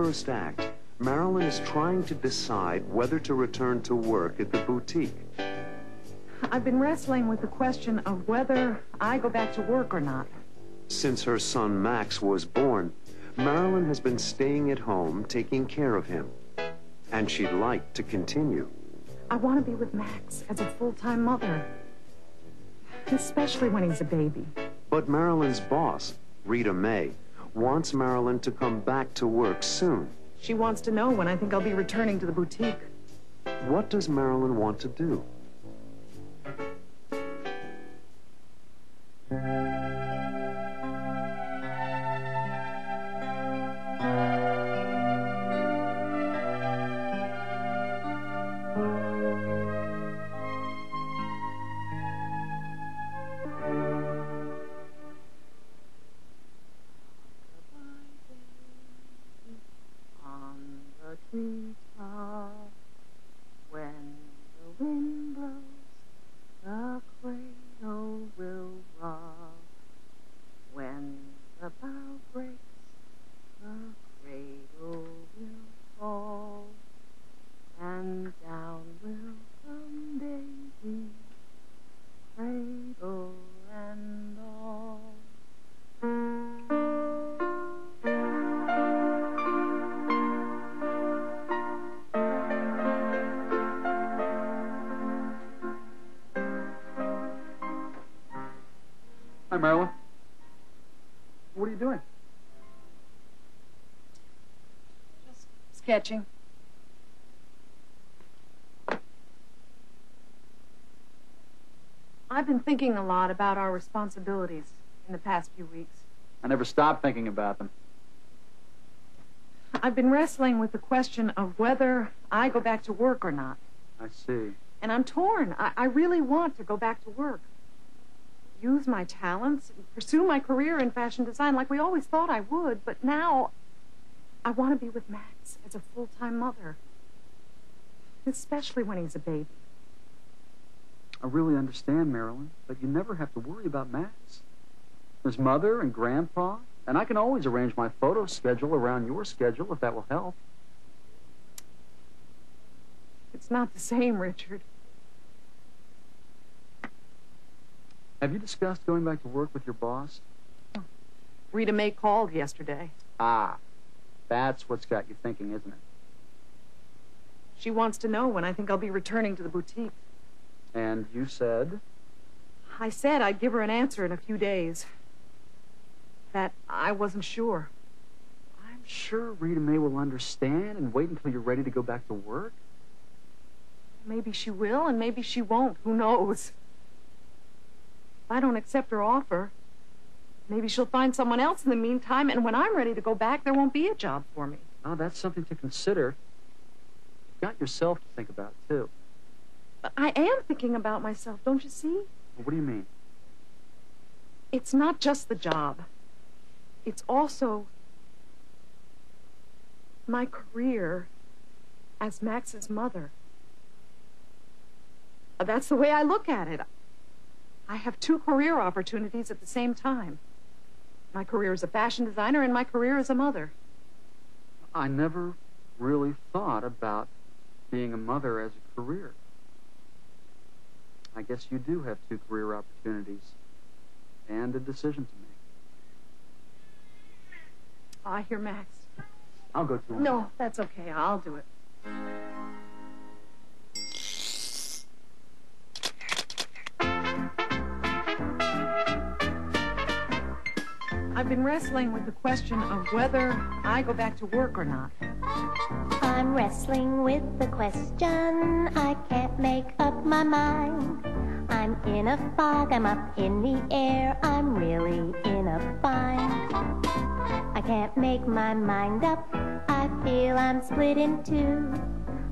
first act, Marilyn is trying to decide whether to return to work at the boutique. I've been wrestling with the question of whether I go back to work or not. Since her son Max was born, Marilyn has been staying at home taking care of him. And she'd like to continue. I want to be with Max as a full-time mother, especially when he's a baby. But Marilyn's boss, Rita May, wants Marilyn to come back to work soon. She wants to know when I think I'll be returning to the boutique. What does Marilyn want to do? Treetop, when the wind blows, the cradle will rock. When the bough breaks, the cradle will fall, and down will come baby, cradle and all. Hi, Marilyn. What are you doing? Just sketching. I've been thinking a lot about our responsibilities in the past few weeks. I never stopped thinking about them. I've been wrestling with the question of whether I go back to work or not. I see. And I'm torn. I really want to go back to work. Use my talents, pursue my career in fashion design like we always thought I would, but now I want to be with Max as a full-time mother, especially when he's a baby. I really understand, Marilyn, but you never have to worry about Max. There's Mother and Grandpa, and I can always arrange my photo schedule around your schedule if that will help. It's not the same, Richard. Have you discussed going back to work with your boss? Rita May called yesterday. Ah, that's what's got you thinking, isn't it? She wants to know when I think I'll be returning to the boutique. And you said? I said I'd give her an answer in a few days. That I wasn't sure. I'm sure Rita May will understand and wait until you're ready to go back to work. Maybe she will, and maybe she won't. Who knows? If I don't accept her offer, maybe she'll find someone else in the meantime, and when I'm ready to go back, there won't be a job for me. Oh, that's something to consider. You've got yourself to think about, too. But I am thinking about myself, don't you see? Well, what do you mean? It's not just the job. It's also my career as Max's mother. That's the way I look at it. I have two career opportunities at the same time. My career as a fashion designer and my career as a mother. I never really thought about being a mother as a career. I guess you do have two career opportunities and a decision to make. I hear Max. I'll go to him. No, that's okay. I'll do it. I've been wrestling with the question of whether I go back to work or not. I'm wrestling with the question, I can't make up my mind. I'm in a fog, I'm up in the air, I'm really in a bind. I can't make my mind up, I feel I'm split in two.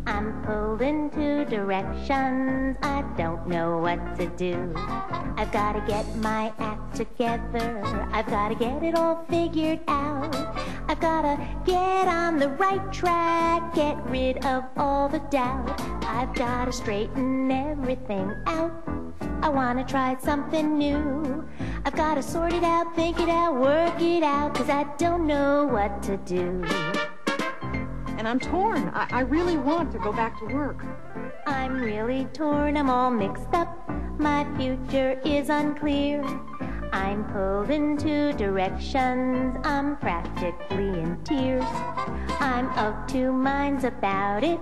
I'm pulled in two directions, I don't know what to do. I've got to get my act together, I've got to get it all figured out. I've got to get on the right track, get rid of all the doubt. I've got to straighten everything out, I want to try something new. I've got to sort it out, think it out, work it out, 'cause I don't know what to do. and I'm torn. I really want to go back to work. I'm really torn, I'm all mixed up. My future is unclear. I'm pulled in two directions, I'm practically in tears. I'm of two minds about it.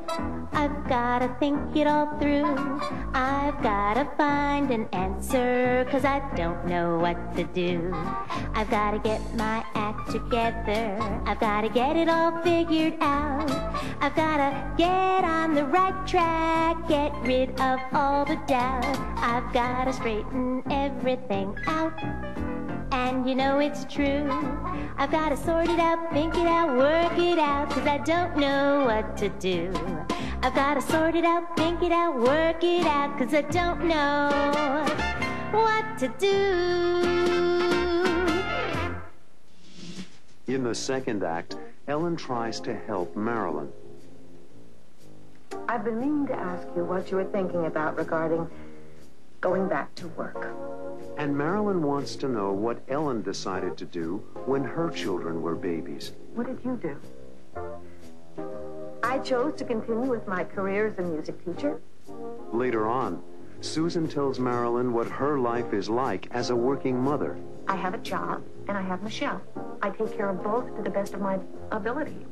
I've gotta think it all through. I've gotta find an answer, 'cause I don't know what to do. I've gotta get my act together. I've gotta get it all figured out. I've gotta get on the right track, get rid of all the doubt. I've gotta straighten everything out. And you know it's true. I've gotta sort it out, think it out, work it out, 'cause I don't know what to do. I've gotta sort it out, think it out, work it out, 'cause I don't know what to do. In the second act, Ellen tries to help Marilyn. I've been meaning to ask you what you were thinking about regarding going back to work. And Marilyn wants to know what Ellen decided to do when her children were babies. What did you do? I chose to continue with my career as a music teacher. Later on, Susan tells Marilyn what her life is like as a working mother. I have a job, and I have Michelle. I take care of both to the best of my ability.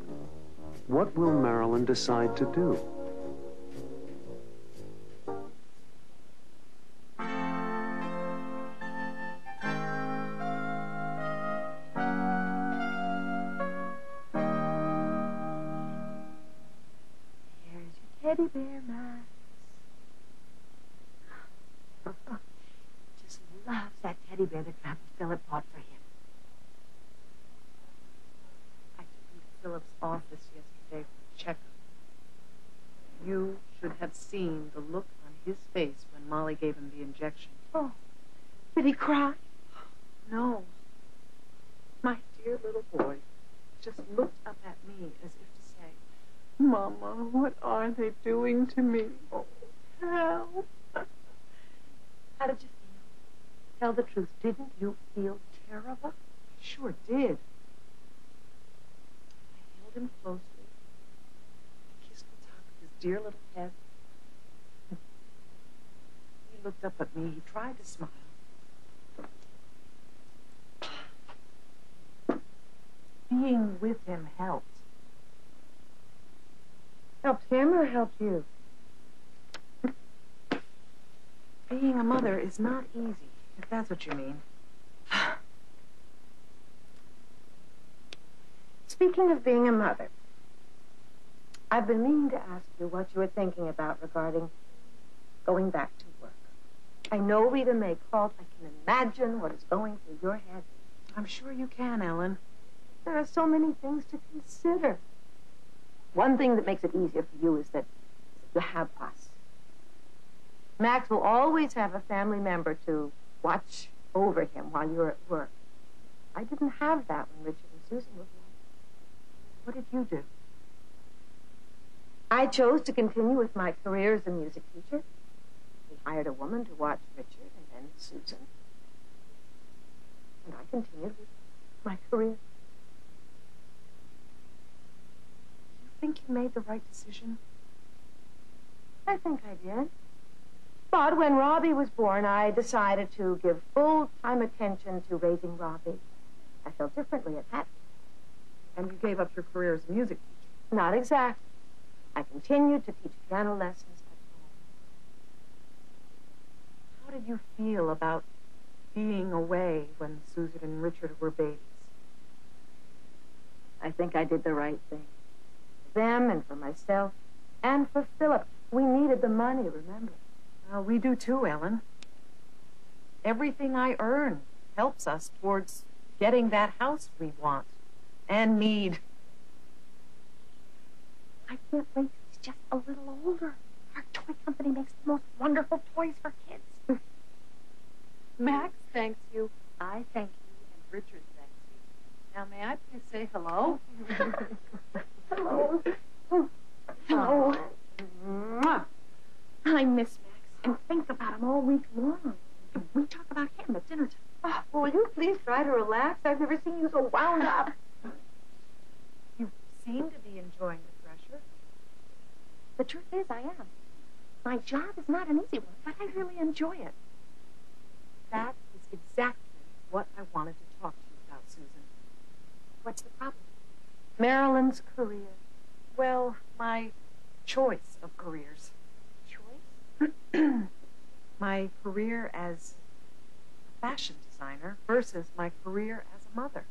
What will Marilyn decide to do? Teddy bear, Max. Just loves that teddy bear that Grandpa Philip bought for him. I took him to Philip's office yesterday for a checkup. You should have seen the look on his face when Molly gave him the injection. Oh, did he cry? No. My dear little boy just looked up at me as if to say, Mama, what are they doing to me? Oh, help. How did you feel? Tell the truth. Didn't you feel terrible? I sure did. I held him closely. I kissed the top of his dear little head. He looked up at me. He tried to smile. Being with him helped. Helped him or helped you? Being a mother is not easy, if that's what you mean. Speaking of being a mother, I've been meaning to ask you what you were thinking about regarding going back to work. I know Rita may call. I can imagine what is going through your head. I'm sure you can, Ellen. There are so many things to consider. One thing that makes it easier for you is that you have us. Max will always have a family member to watch over him while you're at work. I didn't have that when Richard and Susan were born. What did you do? I chose to continue with my career as a music teacher. We hired a woman to watch Richard and then Susan. And I continued with my career. Think you made the right decision? I think I did. But when Robbie was born, I decided to give full-time attention to raising Robbie. I felt differently at that. And you gave up your career as a music teacher? Not exactly. I continued to teach piano lessons at home. How did you feel about being away when Susan and Richard were babies? I think I did the right thing. For them and for myself and for Philip. We needed the money, remember? Well, we do too, Ellen. Everything I earn helps us towards getting that house we want and need. I can't wait till he's just a little older. Our toy company makes the most wonderful toys for kids. Max thanks you, I thank you, and Richard thanks you. Now, may I please say hello? Hello. Hello. Mwah. I miss Max and think about him all week long. We talk about him at dinner time. Oh, will you please try to relax? I've never seen you so wound up. You seem to be enjoying the thresher. The truth is, I am. My job is not an easy one, but I really enjoy it. That is exactly what I wanted to talk to you about, Susan. What's the problem? Marilyn's career. Well, my choice of careers. Choice? My career as a fashion designer versus my career as a mother.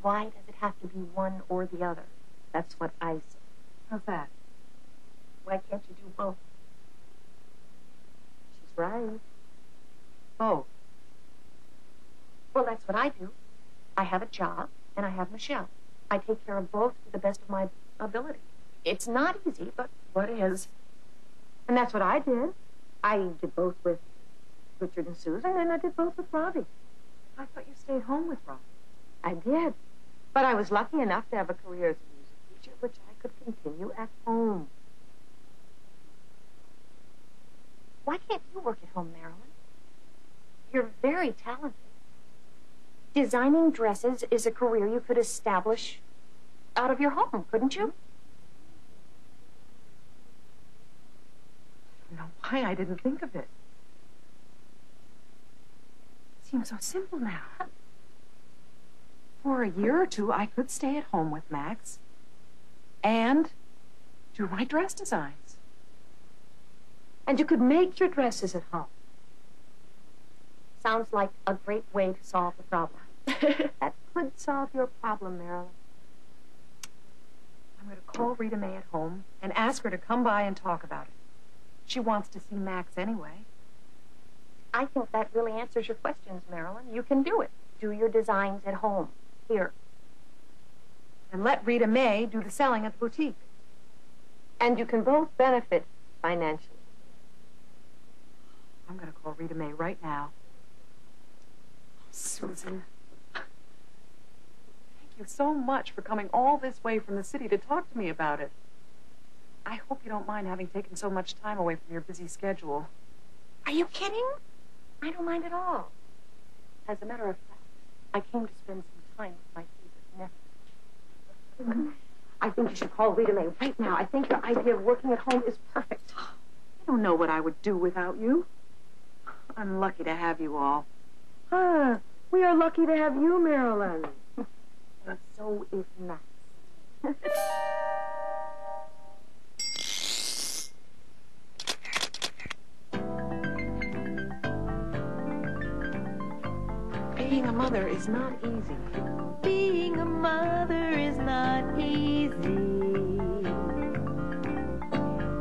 Why does it have to be one or the other? That's what I say. How's that? Why can't you do both? She's right. Both. Well, that's what I do. I have a job, and I have Michelle. I take care of both to the best of my ability. It's not easy, but what is? And that's what I did. I did both with Richard and Susan, and I did both with Robbie. I thought you stayed home with Rob. I did. But I was lucky enough to have a career as a music teacher, which I could continue at home. Why can't you work at home, Marilyn? You're very talented. Designing dresses is a career you could establish out of your home, couldn't you? I don't know why I didn't think of it. It seems so simple now. For a year or two, I could stay at home with Max and do my dress designs. And you could make your dresses at home. Sounds like a great way to solve the problem. That could solve your problem, Marilyn. I'm going to call Rita May at home and ask her to come by and talk about it. She wants to see Max anyway. I think that really answers your questions, Marilyn. You can do it. Do your designs at home. Here. And let Rita May do the selling at the boutique. And you can both benefit financially. I'm going to call Rita May right now. Susan. Thank you so much for coming all this way from the city to talk to me about it. I hope you don't mind having taken so much time away from your busy schedule. Are you kidding? I don't mind at all. As a matter of fact, I came to spend some time with my favorite nephew. I think you should call Rita May right now. I think your idea of working at home is perfect. I don't know what I would do without you. I'm lucky to have you all. We are lucky to have you, Marilyn. And so is Max. Being a mother is not easy. Being a mother is not easy.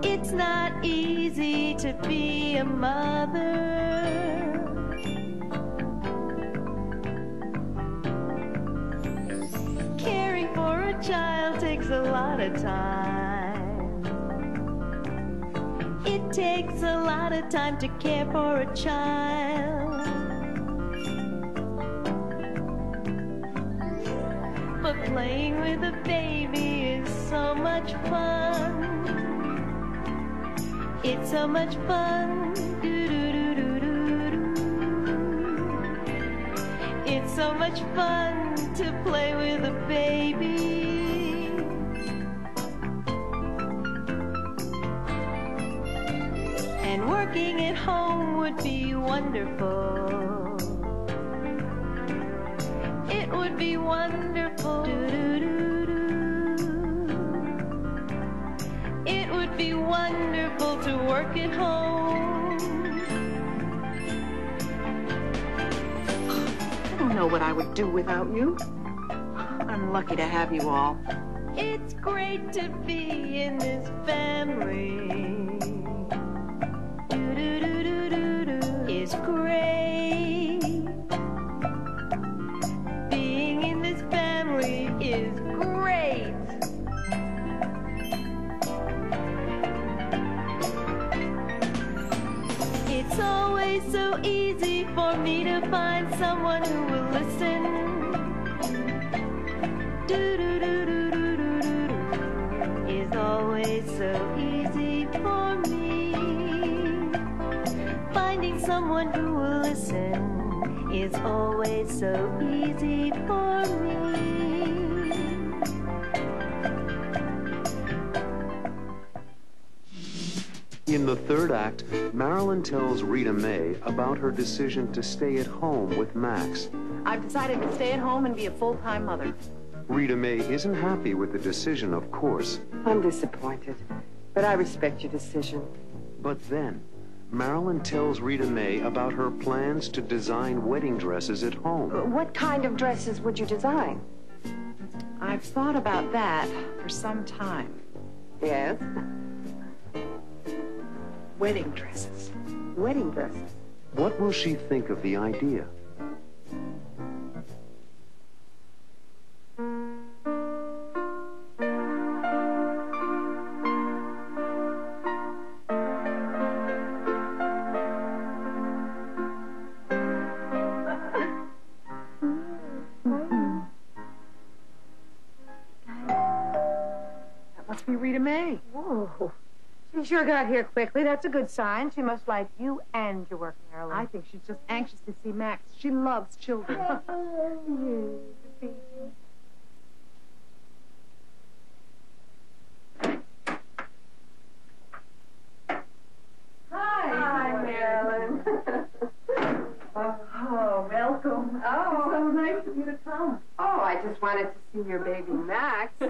It's not easy to be a mother. Caring for a child takes a lot of time. It takes a lot of time to care for a child. But playing with a baby is so much fun. It's so much fun. Do-do-do-do-do-do. It's so much fun to play with a baby. And working at home would be wonderful. It would be wonderful. It would be wonderful to work at home. I don't know what I would do without you. I'm lucky to have you all. It's great to be in this family. It's great. Being in this family is great. It's always so easy for me to find someone who will listen. Do-do-do-do-do-do-do. It's always so easy for me. Finding someone who will listen is always so easy for me. In the third act, Marilyn tells Rita May about her decision to stay at home with Max. I've decided to stay at home and be a full-time mother. Rita May isn't happy with the decision, of course. I'm disappointed, but I respect your decision. But then, Marilyn tells Rita May about her plans to design wedding dresses at home. What kind of dresses would you design? I've thought about that for some time. Yes? Wedding dresses. Wedding dresses. What will she think of the idea? That must be Rita May. Oh, she sure got here quickly. That's a good sign. She must like you and your work, Marilyn. I think she's just anxious to see Max. She loves children. Hi, Marilyn. Oh, welcome. Oh. So nice of you to come. Oh, I just wanted to see your baby, Max. Hello,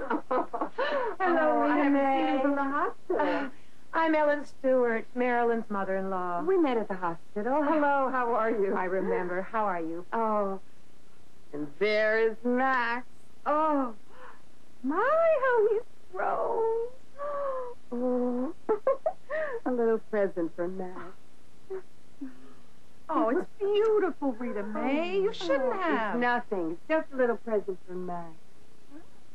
I Rita haven't May. seen him from the hospital. I'm Ellen Stewart, Marilyn's mother-in-law. We met at the hospital. Hello, how are you? I remember. How are you? Oh, and there is Max. Oh, my, how he's grown. Oh, a little present for Max. Oh, it's beautiful, Rita May. You shouldn't have. It's nothing. It's just a little present for Max.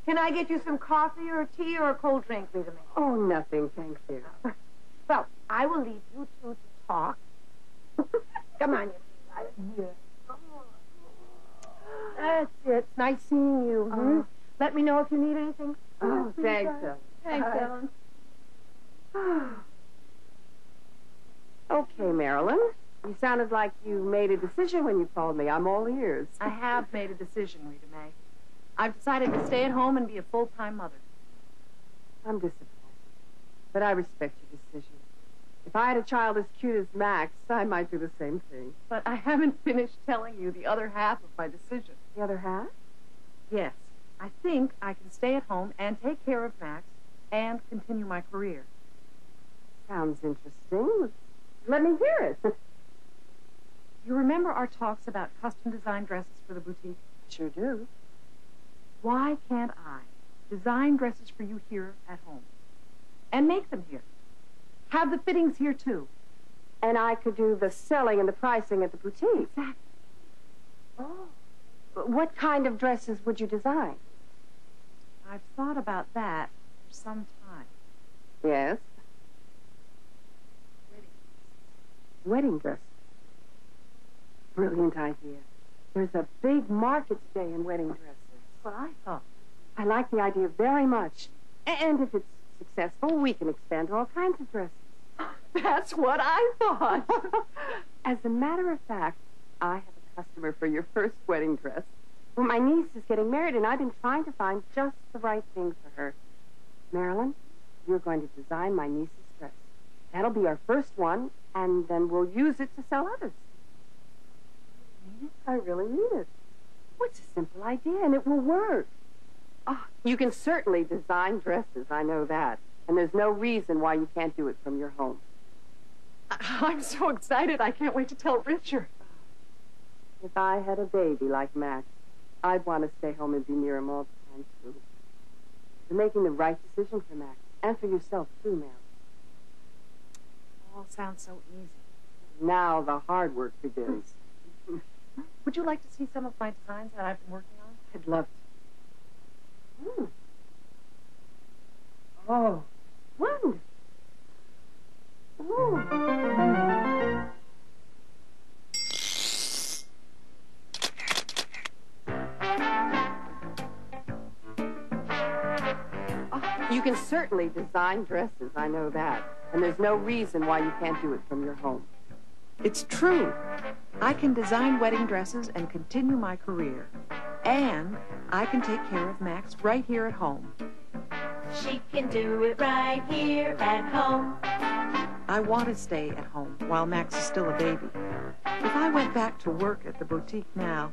Can I get you some coffee or tea or a cold drink, Rita May? Oh, nothing, thank you. Well, I will leave you two to talk. Come on, you. That's it. It's nice seeing you. Hmm? Let me know if you need anything. Oh, thanks, Ellen. Thanks, Ellen. Okay, Marilyn. You sounded like you made a decision when you called me. I'm all ears. I have made a decision, Rita May. I've decided to stay at home and be a full-time mother. I'm disappointed, but I respect your decision. If I had a child as cute as Max, I might do the same thing. But I haven't finished telling you the other half of my decision. The other half? Yes, I think I can stay at home and take care of Max and continue my career. Sounds interesting. Let me hear it. You remember our talks about custom-designed dresses for the boutique? Sure do. Why can't I design dresses for you here at home and make them here? Have the fittings here, too. And I could do the selling and the pricing at the boutique. Exactly. Oh. What kind of dresses would you design? I've thought about that for some time. Yes? Wedding dresses. Brilliant idea. There's a big market today in wedding dresses. That's what I thought. I like the idea very much. And if it's successful, we can expand to all kinds of dresses. That's what I thought. As a matter of fact, I have a customer for your first wedding dress. Well, my niece is getting married, and I've been trying to find just the right thing for her. Marilyn, you're going to design my niece's dress. That'll be our first one, and then we'll use it to sell others. I really mean it. Well, it's a simple idea, and it will work. Oh, you can certainly design dresses, I know that. And there's no reason why you can't do it from your home. I'm so excited. I can't wait to tell Richard. If I had a baby like Max, I'd want to stay home and be near him all the time, too. You're making the right decision for Max, and for yourself, too, Mary. All sounds so easy. Now the hard work begins. Would you like to see some of my designs that I've been working on? I'd love to. Oh, wonderful. Ooh. Oh, you can certainly design dresses, I know that. And there's no reason why you can't do it from your home. It's true. I can design wedding dresses and continue my career. And I can take care of Max right here at home. She can do it right here at home. I want to stay at home while Max is still a baby. If I went back to work at the boutique now,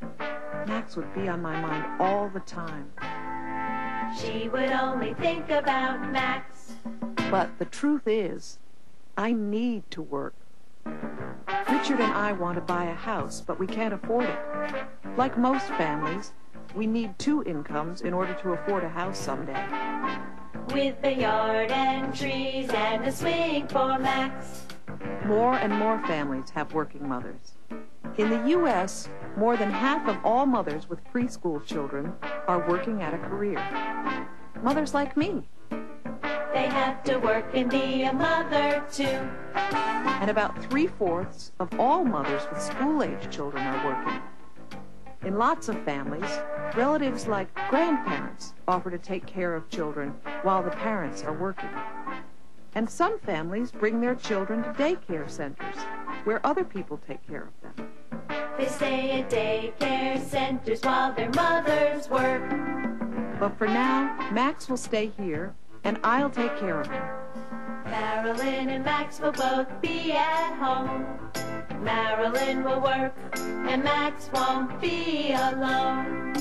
Max would be on my mind all the time. She would only think about Max. But the truth is, I need to work. Richard and I want to buy a house, but we can't afford it. Like most families, we need 2 incomes in order to afford a house someday. With a yard and trees and a swing for Max. More and more families have working mothers. In the U.S., more than half of all mothers with preschool children are working at a career. Mothers like me. They have to work and be a mother, too. And about 3/4 of all mothers with school-age children are working. In lots of families, relatives like grandparents offer to take care of children while the parents are working. And some families bring their children to daycare centers where other people take care of them. They stay at daycare centers while their mothers work. But for now, Max will stay here, and I'll take care of him. Marilyn and Max will both be at home. Marilyn will work, and Max won't be alone.